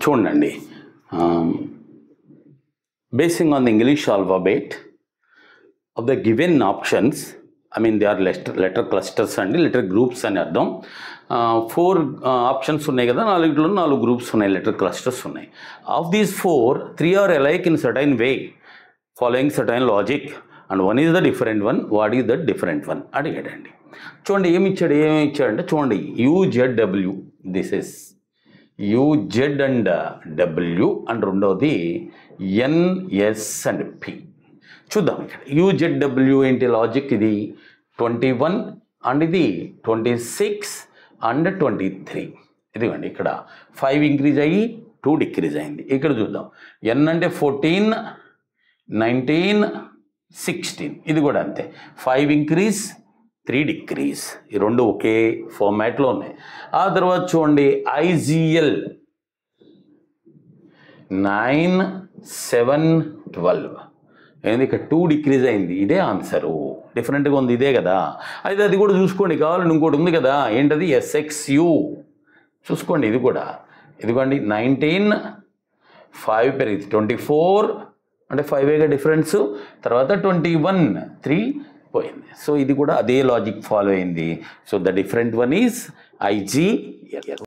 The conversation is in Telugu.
చూడండి, basing on the English alphabet of the given options, I mean they are letter clusters and letter groups అని అర్థం. 4 ఆప్షన్స్ ఉన్నాయి కదా, 4 గ్రూప్స్ ఉన్నాయి, లెటర్ క్లస్టర్స్ ఉన్నాయి. Of these 4, 3 are alike in certain way following certain logic and one is the different one. What is the different one అడిగాడండి. చూడండి ఏమి ఇచ్చాడంటే చూడండి, UZW, this is UZ and W and రెండవది NS అండ్ P. చూద్దాం ఇక్కడ UZW ఏంటి లాజిక్, ఇది 21 అండ్ ఇది 26 అండ్ 23. ఇదిగోండి ఇక్కడ 5 ఇంక్రీజ్ అయ్యి 2 డిక్రీజ్ అయింది. ఇక్కడ చూద్దాం, N అంటే 14, 19, 16. ఇది కూడా అంతే, 5 ఇంక్రీజ్ 3 డిక్రీజ్. ఈ రెండు ఒకే ఫార్మాట్లో ఉన్నాయి. ఆ తర్వాత చూడండి IGL 9, 7, 12. ఏంది ఇక్కడ 2 డిక్రీజ్ అయింది. ఇదే ఆన్సరు, డిఫరెంట్గా ఉంది, ఇదే కదా. అయితే అది కూడా చూసుకోండి, కావాలని ఇంకోటి ఉంది కదా, ఏంటది SXU. చూసుకోండి ఇది కూడా, ఇదిగోండి 19, 5 పెరిగింది 24 అంటే 5 డిఫరెన్స్, తర్వాత 21, 3 పోయింది. సో ఇది కూడా అదే లాజిక్ ఫాలో అయింది. So the different one is IGL.